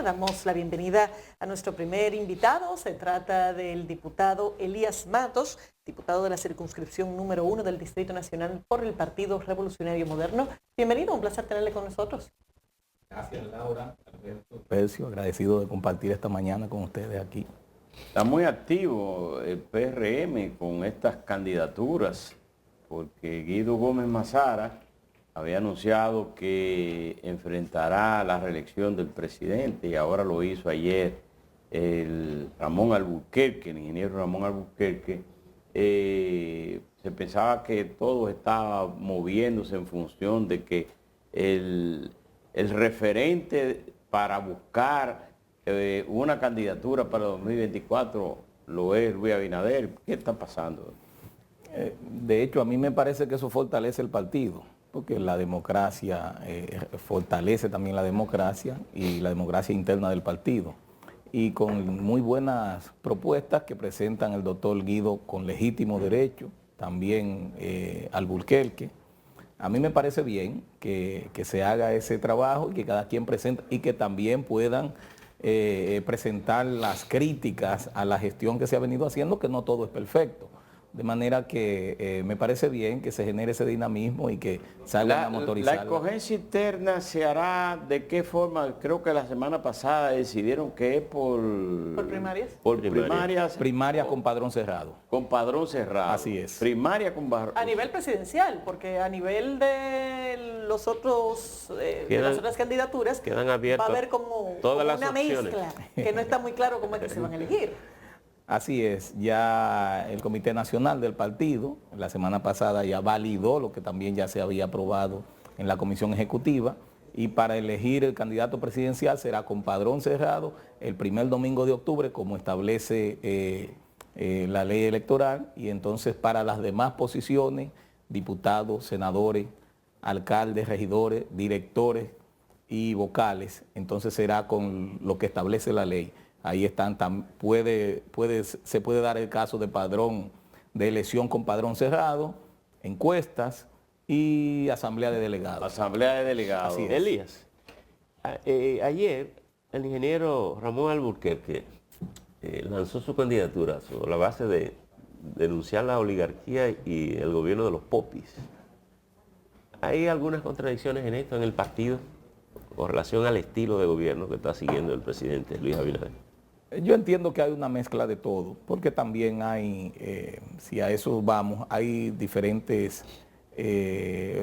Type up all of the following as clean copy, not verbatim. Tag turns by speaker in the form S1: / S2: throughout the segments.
S1: Damos la bienvenida a nuestro primer invitado. Se trata del diputado Elías Matos, diputado de la circunscripción número 1 del Distrito Nacional por el Partido Revolucionario Moderno. Bienvenido, un placer tenerle con nosotros.
S2: Gracias, Laura. Alberto Percio, agradecido de compartir esta mañana con ustedes aquí.
S3: Está muy activo el PRM con estas candidaturas, porque Guido Gómez Mazara había anunciado que enfrentará la reelección del presidente y ahora lo hizo ayer el Ramón Alburquerque, el ingeniero Ramón Alburquerque. Se pensaba que todo estaba moviéndose en función de que el referente para buscar una candidatura para 2024 lo es Luis Abinader. ¿Qué está pasando?
S2: De hecho, a mí me parece que eso fortalece el partido, porque la democracia fortalece también la democracia y la democracia interna del partido. Y con muy buenas propuestas que presentan el doctor Guido con legítimo derecho, también Alburquerque. A mí me parece bien que se haga ese trabajo y que cada quien presente y que también puedan presentar las críticas a la gestión que se ha venido haciendo, que no todo es perfecto. De manera que me parece bien que se genere ese dinamismo y que salga a motorizar.
S3: La escogencia interna se hará de qué forma. Creo que la semana pasada decidieron que es por
S1: primarias.
S3: Por primarias.
S2: Primarias con padrón cerrado.
S3: Con padrón cerrado.
S2: Así es.
S3: Primaria con padrón.
S1: A nivel presidencial, porque a nivel de los otros, de las otras candidaturas,
S4: quedan abiertas
S1: va a haber como una mezcla, que no está muy claro cómo es que se van a elegir.
S2: Así es, ya el Comité Nacional del Partido, la semana pasada ya validó lo que también ya se había aprobado en la Comisión Ejecutiva, y para elegir el candidato presidencial será con padrón cerrado el primer domingo de octubre, como establece la ley electoral, y entonces para las demás posiciones, diputados, senadores, alcaldes, regidores, directores y vocales, entonces será con lo que establece la ley. Ahí están, se puede dar el caso de padrón, de elección con padrón cerrado, encuestas y asamblea de delegados.
S3: Asamblea de delegados.
S2: Así es.
S4: Elías, ayer el ingeniero Ramón Alburquerque lanzó su candidatura sobre la base de denunciar la oligarquía y el gobierno de los popis. ¿Hay algunas contradicciones en esto en el partido con relación al estilo de gobierno que está siguiendo el presidente Luis Abinader?
S2: Yo entiendo que hay una mezcla de todo, porque también hay, si a eso vamos, hay diferentes,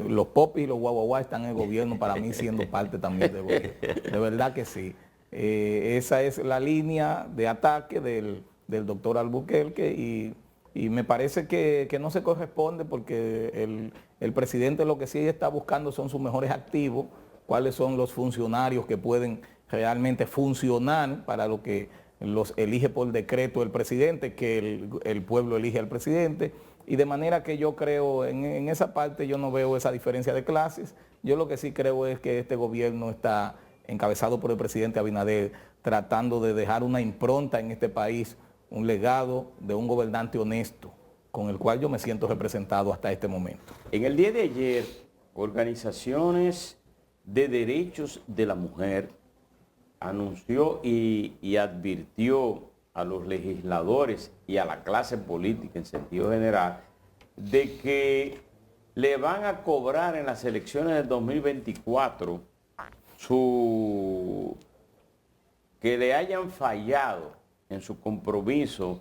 S2: los popis y los guaguaguá están en el gobierno, para mí siendo parte también del gobierno, de verdad que sí. Esa es la línea de ataque del doctor Alburquerque y me parece que no se corresponde, porque el presidente lo que sí está buscando son sus mejores activos, cuáles son los funcionarios que pueden realmente funcionar para lo que los elige por decreto el presidente, que el pueblo elige al presidente, y de manera que yo creo, en esa parte yo no veo esa diferencia de clases. Yo lo que sí creo es que este gobierno está encabezado por el presidente Abinader, tratando de dejar una impronta en este país, un legado de un gobernante honesto, con el cual yo me siento representado hasta este momento.
S3: En el día de ayer, organizaciones de derechos de la mujer anunció y advirtió a los legisladores y a la clase política en sentido general de que le van a cobrar en las elecciones del 2024 que le hayan fallado en su compromiso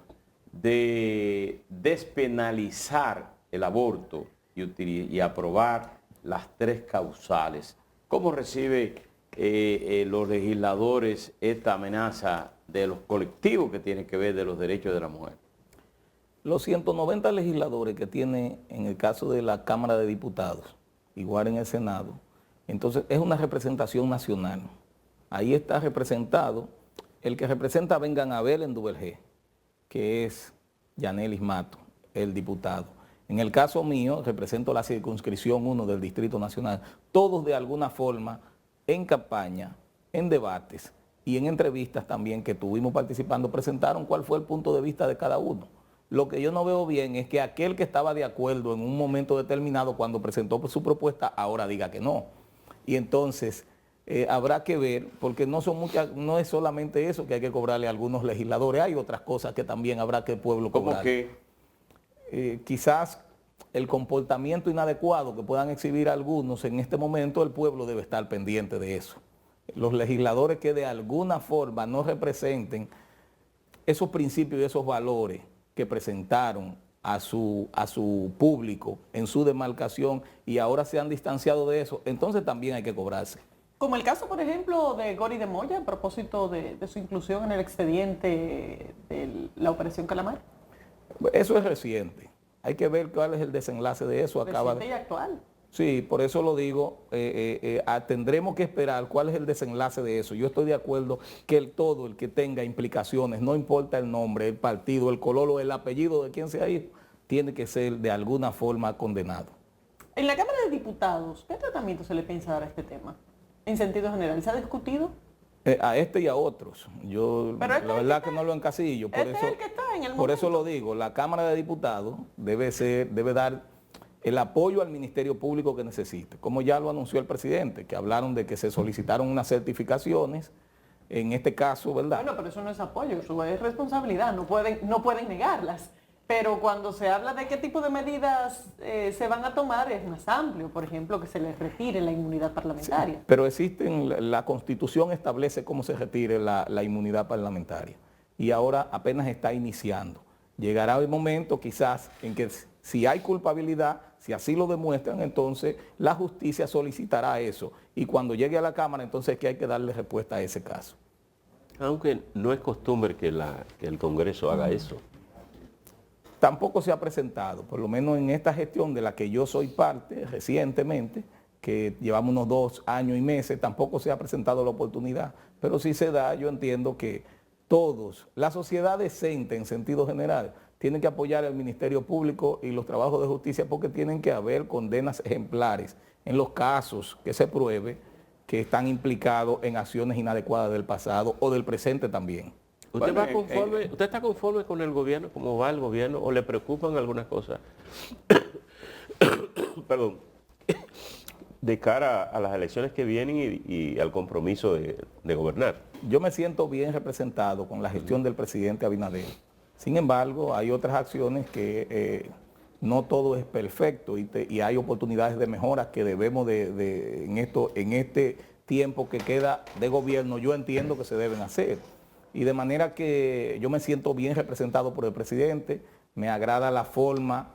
S3: de despenalizar el aborto y aprobar las 3 causales. ¿Cómo recibe los legisladores esta amenaza de los colectivos que tienen que ver de los derechos de la mujer?
S2: Los 190 legisladores que tiene en el caso de la Cámara de Diputados, igual en el Senado, entonces es una representación nacional. Ahí está representado el que representa a Vengan Abel en Duvergé, que es Yanelis Mato, el diputado. En el caso mío, represento la circunscripción 1 del Distrito Nacional. Todos de alguna forma, en campaña, en debates y en entrevistas también que estuvimos participando, presentaron cuál fue el punto de vista de cada uno. Lo que yo no veo bien es que aquel que estaba de acuerdo en un momento determinado cuando presentó su propuesta, ahora diga que no. Y entonces habrá que ver, porque no es solamente eso que hay que cobrarle a algunos legisladores, hay otras cosas que también habrá que el pueblo cobrar.
S3: ¿Cómo que?
S2: Quizás el comportamiento inadecuado que puedan exhibir algunos en este momento, el pueblo debe estar pendiente de eso. Los legisladores que de alguna forma no representen esos principios y esos valores que presentaron a su público en su demarcación y ahora se han distanciado de eso, entonces también hay que cobrarse.
S1: Como el caso, por ejemplo, de Gori de Moya, a propósito de su inclusión en el expediente de la Operación Calamar.
S2: Eso es reciente. Hay que ver cuál es el desenlace de eso.
S1: Reciente y actual.
S2: Sí, por eso lo digo, tendremos que esperar cuál es el desenlace de eso. Yo estoy de acuerdo que el que tenga implicaciones, no importa el nombre, el partido, el color o el apellido de quien sea hijo, tiene que ser de alguna forma condenado.
S1: En la Cámara de Diputados, ¿qué tratamiento se le piensa dar a este tema? En sentido general, ¿se ha discutido?
S2: A este y a otros. Yo la verdad que no lo encasillo. Por eso lo digo, la Cámara de Diputados debe dar el apoyo al Ministerio Público que necesite, como ya lo anunció el presidente, que hablaron de que se solicitaron unas certificaciones, en este caso, ¿verdad?
S1: Bueno, pero eso no es apoyo, eso es responsabilidad, no pueden negarlas. Pero cuando se habla de qué tipo de medidas se van a tomar es más amplio, por ejemplo, que se les retire la inmunidad parlamentaria. Sí,
S2: pero la Constitución establece cómo se retire la inmunidad parlamentaria y ahora apenas está iniciando. Llegará el momento quizás en que si hay culpabilidad, si así lo demuestran, entonces la justicia solicitará eso y cuando llegue a la Cámara entonces que hay que darle respuesta a ese caso.
S4: Aunque no es costumbre que el Congreso haga eso.
S2: Tampoco se ha presentado, por lo menos en esta gestión de la que yo soy parte recientemente, que llevamos unos 2 años y meses, tampoco se ha presentado la oportunidad, pero si se da, yo entiendo que todos, la sociedad decente en sentido general, tienen que apoyar al Ministerio Público y los trabajos de justicia porque tienen que haber condenas ejemplares en los casos que se pruebe que están implicados en acciones inadecuadas del pasado o del presente también.
S4: ¿Usted está conforme con el gobierno, cómo va el gobierno, o le preocupan algunas cosas? Perdón. De cara a las elecciones que vienen y al compromiso de gobernar.
S2: Yo me siento bien representado con la gestión del presidente Abinader. Sin embargo, hay otras acciones que no todo es perfecto y hay oportunidades de mejora que debemos en este tiempo que queda de gobierno, yo entiendo que se deben hacer. Y de manera que yo me siento bien representado por el presidente, me agrada la forma,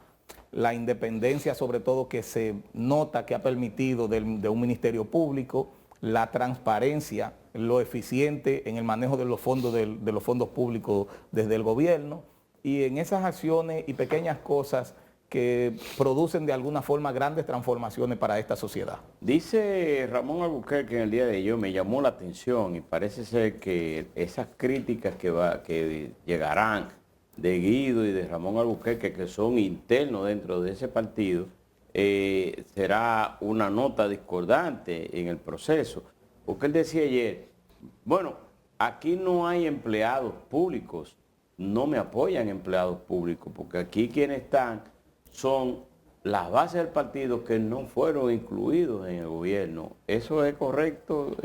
S2: la independencia sobre todo que se nota que ha permitido de un ministerio público, la transparencia, lo eficiente en el manejo de los fondos públicos desde el gobierno y en esas acciones y pequeñas cosas que producen de alguna forma grandes transformaciones para esta sociedad.
S3: Dice Ramón Albuquerque en el día de hoy, me llamó la atención y parece ser que esas críticas que llegarán de Guido y de Ramón Albuquerque, que son internos dentro de ese partido, será una nota discordante en el proceso. Porque él decía ayer, bueno, aquí no hay empleados públicos, no me apoyan empleados públicos, porque aquí quienes están son las bases del partido que no fueron incluidos en el gobierno. ¿Eso es correcto?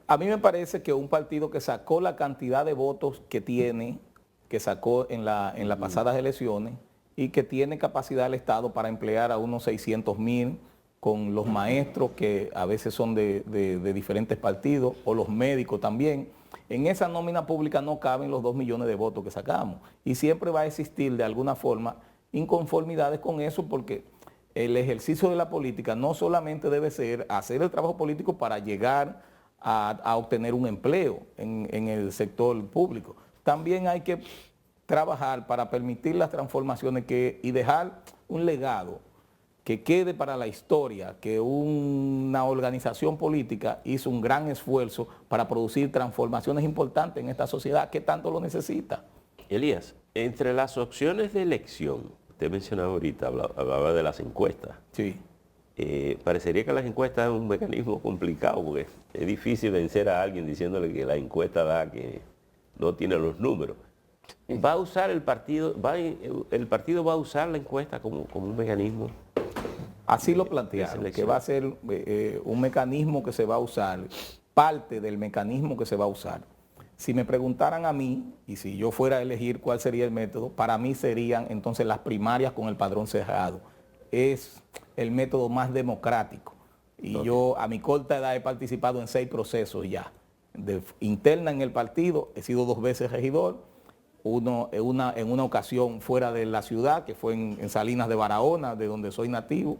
S2: A mí me parece que un partido que sacó la cantidad de votos que tiene, que sacó en las pasadas elecciones y que tiene capacidad el Estado para emplear a unos 600,000 con los maestros que a veces son de diferentes partidos o los médicos también. En esa nómina pública no caben los 2 millones de votos que sacamos y siempre va a existir de alguna forma inconformidades con eso porque el ejercicio de la política no solamente debe ser hacer el trabajo político para llegar a obtener un empleo en el sector público. También hay que trabajar para permitir las transformaciones y dejar un legado que quede para la historia, que una organización política hizo un gran esfuerzo para producir transformaciones importantes en esta sociedad que tanto lo necesita.
S4: Elías, entre las opciones de elección, usted mencionaba ahorita, hablaba de las encuestas.
S2: Sí.
S4: Parecería que las encuestas es un mecanismo complicado porque es difícil vencer a alguien diciéndole que la encuesta da que no tiene los números. ¿Va a usar el partido va a usar la encuesta como un mecanismo?
S2: Así lo plantearon, que va a ser un mecanismo que se va a usar, parte del mecanismo que se va a usar. Si me preguntaran a mí, y si yo fuera a elegir cuál sería el método, para mí serían entonces las primarias con el padrón cerrado. Es el método más democrático. Y yo a mi corta edad he participado en 6 procesos ya. Interna en el partido, he sido 2 veces regidor, en una ocasión fuera de la ciudad, que fue en Salinas de Barahona, de donde soy nativo,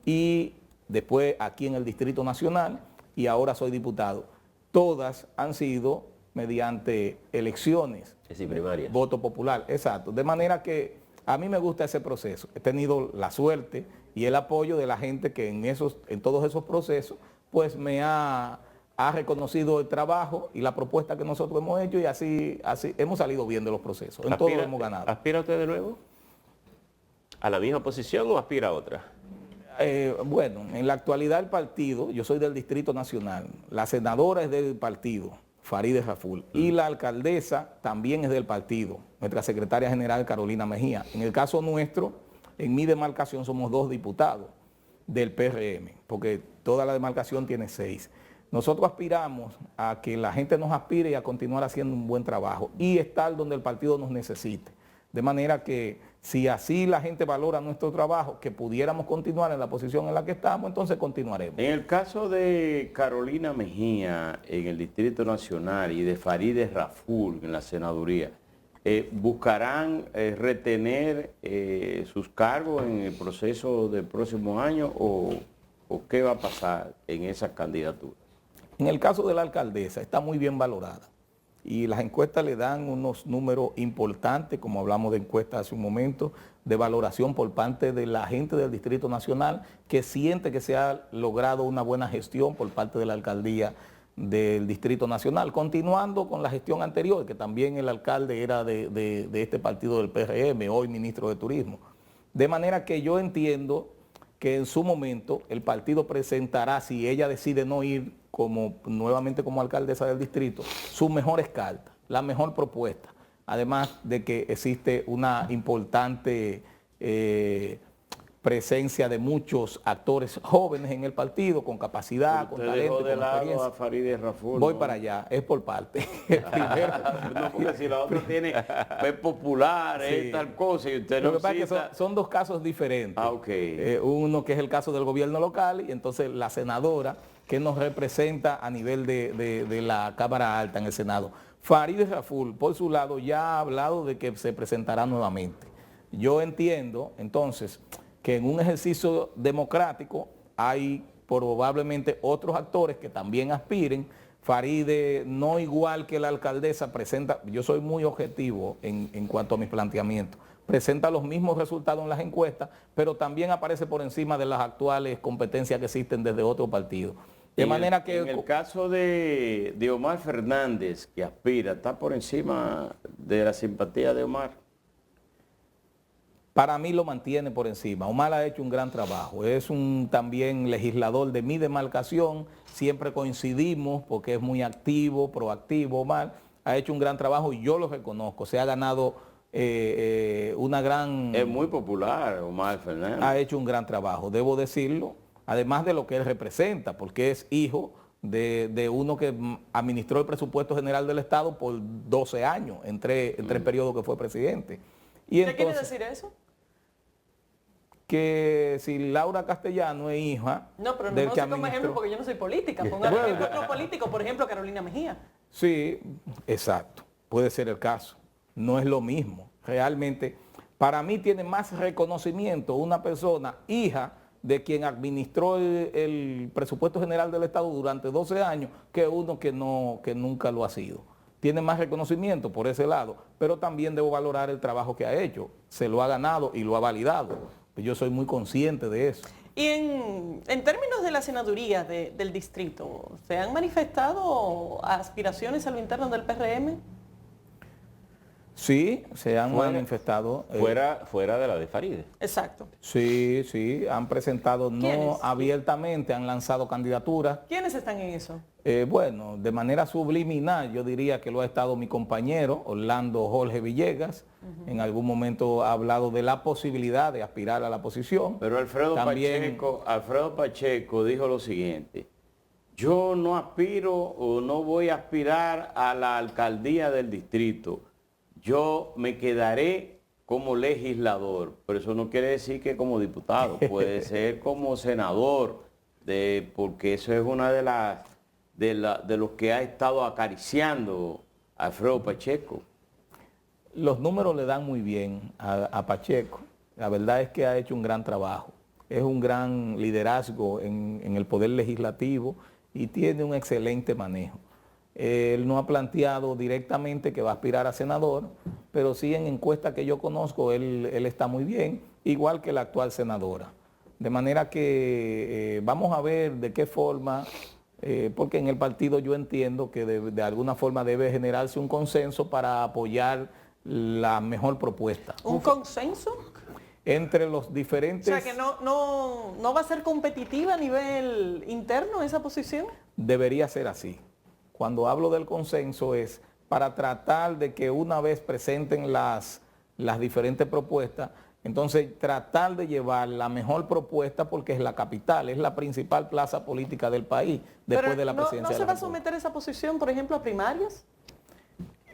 S2: y después aquí en el Distrito Nacional, y ahora soy diputado. Todas han sido mediante elecciones.
S4: Es decir, primarias.
S2: Voto popular, exacto. De manera que a mí me gusta ese proceso. He tenido la suerte y el apoyo de la gente que en todos esos procesos, pues me ha reconocido el trabajo y la propuesta que nosotros hemos hecho, y así hemos salido bien de los procesos. En todo hemos ganado.
S4: ¿Aspira usted de nuevo a la misma posición o aspira a otra?
S2: Bueno, en la actualidad el partido, yo soy del Distrito Nacional, la senadora es del partido, Farideh Raful, y la alcaldesa también es del partido, nuestra secretaria general Carolina Mejía. En el caso nuestro, en mi demarcación somos 2 diputados del PRM, porque toda la demarcación tiene 6. Nosotros aspiramos a que la gente nos aspire y a continuar haciendo un buen trabajo y estar donde el partido nos necesite. De manera que si así la gente valora nuestro trabajo, que pudiéramos continuar en la posición en la que estamos, entonces continuaremos.
S3: En el caso de Carolina Mejía en el Distrito Nacional y de Farideh Raful en la senaduría, ¿buscarán retener sus cargos en el proceso del próximo año o qué va a pasar en esas candidaturas?
S2: En el caso de la alcaldesa está muy bien valorada y las encuestas le dan unos números importantes, como hablamos de encuestas hace un momento, de valoración por parte de la gente del Distrito Nacional que siente que se ha logrado una buena gestión por parte de la alcaldía del Distrito Nacional, continuando con la gestión anterior, que también el alcalde era de este partido del PRM, hoy ministro de Turismo. De manera que yo entiendo que en su momento el partido presentará, si ella decide no ir nuevamente como alcaldesa del distrito, sus mejores cartas, la mejor propuesta, además de que existe una importante presencia de muchos actores jóvenes en el partido, con capacidad, con talento, con experiencia.
S3: A Farideh Raful,
S2: voy
S3: ¿no?
S2: para allá, es por parte.
S3: No, porque si la otra es popular,
S2: Sí.
S3: es tal cosa, y usted
S2: Lo
S3: no
S2: que pasa es que
S3: cita...
S2: son 2 casos diferentes.
S3: Ah, ok.
S2: Uno que es el caso del gobierno local y entonces la senadora que nos representa a nivel de la Cámara Alta en el Senado. Farideh Raful, por su lado, ya ha hablado de que se presentará nuevamente. Yo entiendo, entonces, que en un ejercicio democrático hay probablemente otros actores que también aspiren. Farideh, no igual que la alcaldesa, presenta, yo soy muy objetivo en cuanto a mis planteamientos, presenta los mismos resultados en las encuestas, pero también aparece por encima de las actuales competencias que existen desde otro partido. De manera que...
S3: En el caso de Omar Fernández, que aspira, ¿está por encima de la simpatía de Omar?
S2: Para mí lo mantiene por encima. Omar ha hecho un gran trabajo. Es un también legislador de mi demarcación. Siempre coincidimos porque es muy activo, proactivo. Omar ha hecho un gran trabajo y yo lo reconozco. Se ha ganado una gran...
S3: Es muy popular Omar Fernández.
S2: Ha hecho un gran trabajo, debo decirlo. Además de lo que él representa, porque es hijo de uno que administró el presupuesto general del Estado por 12 años, en tres periodos que fue presidente. Y
S1: ¿Qué quiere decir eso?
S2: Que si Laura Castellano es hija...
S1: No, pero no
S2: del
S1: lo
S2: que
S1: sé como ejemplo porque yo no soy política. Pongan otro político, por ejemplo, Carolina Mejía.
S2: Sí, exacto. Puede ser el caso. No es lo mismo. Realmente, para mí tiene más reconocimiento una persona hija de quien administró el presupuesto general del Estado durante 12 años que uno que nunca lo ha sido. Tiene más reconocimiento por ese lado, pero también debo valorar el trabajo que ha hecho. Se lo ha ganado y lo ha validado. Yo soy muy consciente de eso.
S1: Y en términos de la senaduría del distrito, ¿se han manifestado aspiraciones a lo interno del PRM?
S2: Sí, se han manifestado.
S4: Fuera de la de Faride.
S1: Exacto.
S2: Sí, sí, han presentado,
S1: ¿Quiénes?
S2: no abiertamente, han lanzado candidaturas.
S1: ¿Quiénes están en eso?
S2: Bueno, de manera subliminal, yo diría que lo ha estado mi compañero Orlando Jorge Villegas. En algún momento ha hablado de la posibilidad de aspirar a la posición.
S3: Pero Alfredo Pacheco dijo lo siguiente: yo no aspiro o no voy a aspirar a la alcaldía del distrito. Yo me quedaré como legislador, pero eso no quiere decir que como diputado, puede ser como senador, porque eso es una de los que ha estado acariciando a Alfredo Pacheco.
S2: Los números le dan muy bien a Pacheco. La verdad es que ha hecho un gran trabajo. Es un gran liderazgo en el poder legislativo y tiene un excelente manejo. Él no ha planteado directamente que va a aspirar a senador, pero sí en encuestas que yo conozco, él está muy bien, igual que la actual senadora. De manera que vamos a ver de qué forma, porque en el partido yo entiendo que de alguna forma debe generarse un consenso para apoyar la mejor propuesta.
S1: ¿Un consenso?
S2: Entre los diferentes...
S1: O sea, que no va a ser competitiva a nivel interno esa posición.
S2: Debería ser así. Cuando hablo del consenso es para tratar de que una vez presenten las diferentes propuestas, entonces tratar de llevar la mejor propuesta porque es la capital, es la principal plaza política del país después de la presidencia.
S1: ¿No se va a someter esa posición, por ejemplo, a primarias?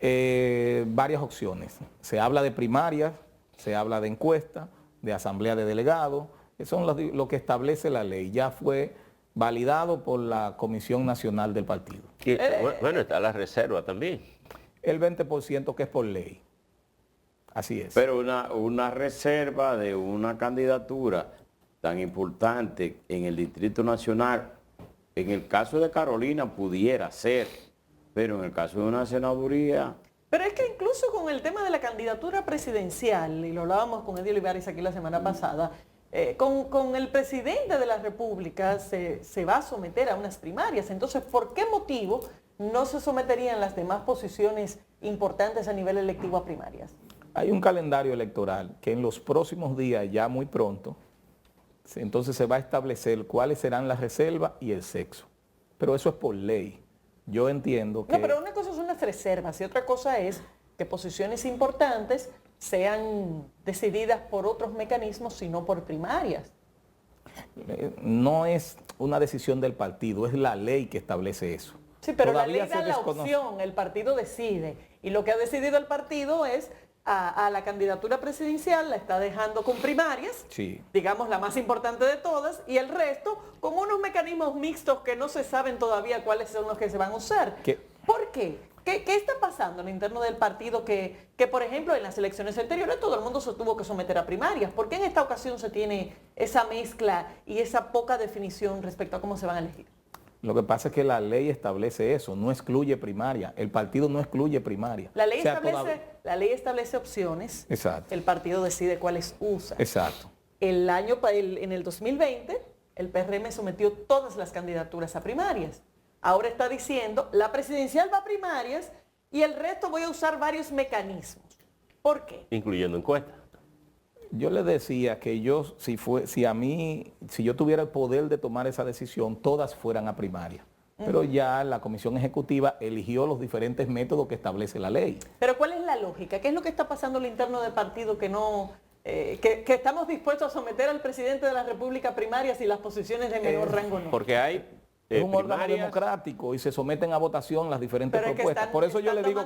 S2: Varias opciones. Se habla de primarias, se habla de encuestas, de asamblea de delegados, eso es lo que establece la ley. Ya fue validado por la Comisión Nacional del Partido.
S4: Bueno, está la reserva también.
S2: El 20% que es por ley. Así es.
S3: Pero una reserva de una candidatura tan importante en el Distrito Nacional, en el caso de Carolina pudiera ser, pero en el caso de una senaduría...
S1: Pero es que incluso con el tema de la candidatura presidencial, y lo hablábamos con Eddie Olivares aquí la semana pasada, con el presidente de la República se va a someter a unas primarias. Entonces, ¿por qué motivo no se someterían las demás posiciones importantes a nivel electivo a primarias?
S2: Hay un calendario electoral que en los próximos días, ya muy pronto, entonces se va a establecer cuáles serán las reservas y el sexo. Pero eso es por ley. Yo entiendo que...
S1: No, pero una cosa son las reservas y otra cosa es que posiciones importantes sean decididas por otros mecanismos, sino por primarias.
S2: No es una decisión del partido, es la ley que establece eso.
S1: Sí, pero
S2: Todavía
S1: la ley da la opción, el partido decide. Y lo que ha decidido el partido es a la candidatura presidencial, la está dejando con primarias,
S2: sí,
S1: digamos la más importante de todas, y el resto con unos mecanismos mixtos que no se saben todavía cuáles son los que se van a usar. ¿Por qué? ¿Qué está pasando en el interno del partido que, por ejemplo, en las elecciones anteriores todo el mundo se tuvo que someter a primarias? ¿Por qué en esta ocasión se tiene esa mezcla y esa poca definición respecto a cómo se van a elegir?
S2: Lo que pasa es que la ley establece eso, no excluye primaria. El partido no excluye primaria.
S1: La ley, establece opciones.
S2: Exacto.
S1: El partido decide cuáles usa.
S2: Exacto.
S1: En el 2020, el PRM sometió todas las candidaturas a primarias. Ahora está diciendo, la presidencial va a primarias y el resto voy a usar varios mecanismos. ¿Por qué?
S4: Incluyendo encuestas.
S2: Yo le decía que si yo tuviera el poder de tomar esa decisión, todas fueran a primaria. Pero ya la Comisión Ejecutiva eligió los diferentes métodos que establece la ley.
S1: Pero ¿cuál es la lógica? ¿Qué es lo que está pasando en el interno del partido que estamos dispuestos a someter al presidente de la República a primarias y las posiciones de menor rango no?
S4: Porque hay
S2: es un órgano democrático y se someten a votación las diferentes propuestas. Por eso yo le digo,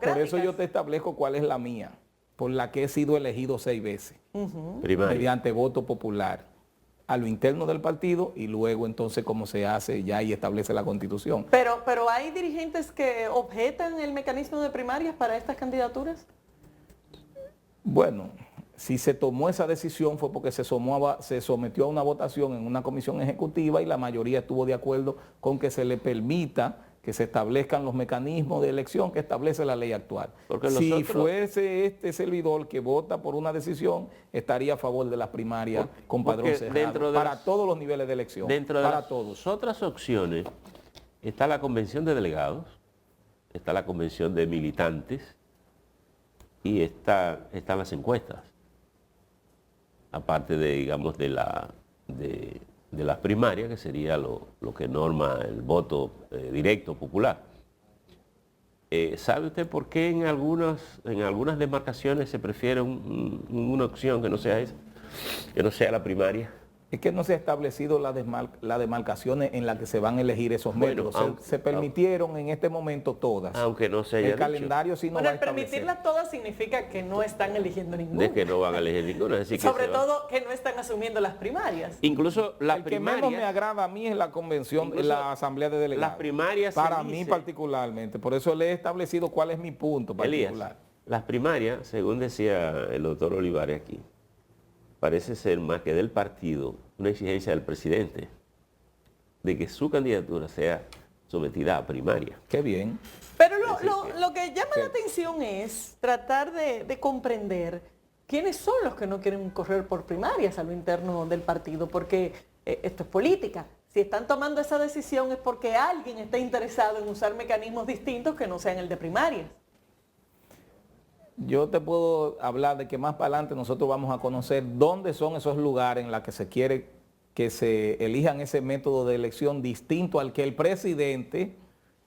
S2: por eso yo te establezco cuál es la mía, por la que he sido elegido 6 veces, mediante voto popular, a lo interno del partido y luego entonces cómo se hace ya y establece la Constitución.
S1: Pero hay dirigentes que objetan el mecanismo de primarias para estas candidaturas.
S2: Bueno, si se tomó esa decisión fue porque se sometió a una votación en una comisión ejecutiva y la mayoría estuvo de acuerdo con que se le permita que se establezcan los mecanismos de elección que establece la ley actual. Si fuese este servidor que vota por una decisión, estaría a favor de las primarias con padrón cerrado, para todos los niveles de elección, para todos.
S4: Otras opciones, está la convención de delegados, está la convención de militantes, y están las encuestas, aparte de, digamos, de las primarias, que sería lo que norma el voto directo popular. ¿Sabe usted por qué en algunas demarcaciones se prefiere una opción que no sea esa, que no sea la primaria?
S2: Es que no se ha establecido las demarcaciones en las que se van a elegir esos métodos. Se permitieron en este momento todas.
S4: Aunque no se haya
S2: El
S4: dicho.
S2: calendario sí no
S1: Bueno,
S2: va a
S1: el
S2: establecer.
S1: permitirlas todas significa que no están eligiendo ninguna.
S4: De que no van a elegir ninguna. Es decir, que
S1: Sobre
S4: se va.
S1: todo que no están asumiendo las primarias.
S4: Incluso la
S2: El que menos me
S4: primaria,
S2: agrada a mí es la convención,
S4: Incluso
S2: la asamblea de delegados.
S4: las primarias se
S2: Para mí
S4: dice-
S2: particularmente. Por eso le he establecido cuál es mi punto particular.
S4: Elías, las primarias, según decía el doctor Olivares aquí, parece ser más que del partido una exigencia del presidente de que su candidatura sea sometida a primaria.
S2: Qué bien.
S1: Pero lo que llama la atención es tratar de comprender quiénes son los que no quieren correr por primarias a lo interno del partido, porque esto es política. Si están tomando esa decisión es porque alguien está interesado en usar mecanismos distintos que no sean el de primarias.
S2: Yo te puedo hablar de que más para adelante nosotros vamos a conocer dónde son esos lugares en los que se quiere que se elijan ese método de elección distinto al que el presidente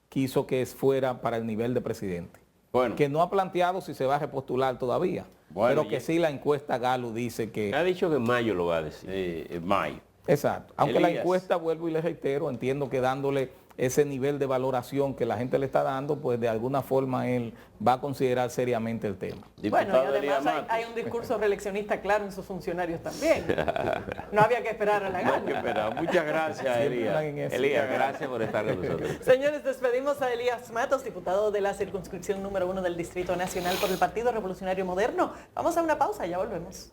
S2: quiso que fuera para el nivel de presidente.
S3: Bueno,
S2: Que no ha planteado si se va a repostular todavía,
S3: Bueno,
S2: pero que
S3: ya-
S2: sí la encuesta Galo dice que...
S4: Ha dicho que en mayo lo va a decir.
S3: mayo.
S2: Exacto. Aunque la
S3: Elías.
S2: encuesta, vuelvo y le reitero, entiendo que dándole ese nivel de valoración que la gente le está dando, pues de alguna forma él va a considerar seriamente el tema.
S1: Bueno, y
S3: Diputado Elías
S1: además
S3: Matos.
S1: hay un discurso reeleccionista claro en sus funcionarios también. No había que esperar a la
S3: No hay que
S1: gana.
S3: esperar. Muchas gracias,
S2: Siempre
S3: Elías.
S2: están en eso.
S4: Elías, gracias por estar con nosotros.
S1: Señores, despedimos a Elías Matos, diputado de la circunscripción número 1 del Distrito Nacional por el Partido Revolucionario Moderno. Vamos a una pausa, ya volvemos.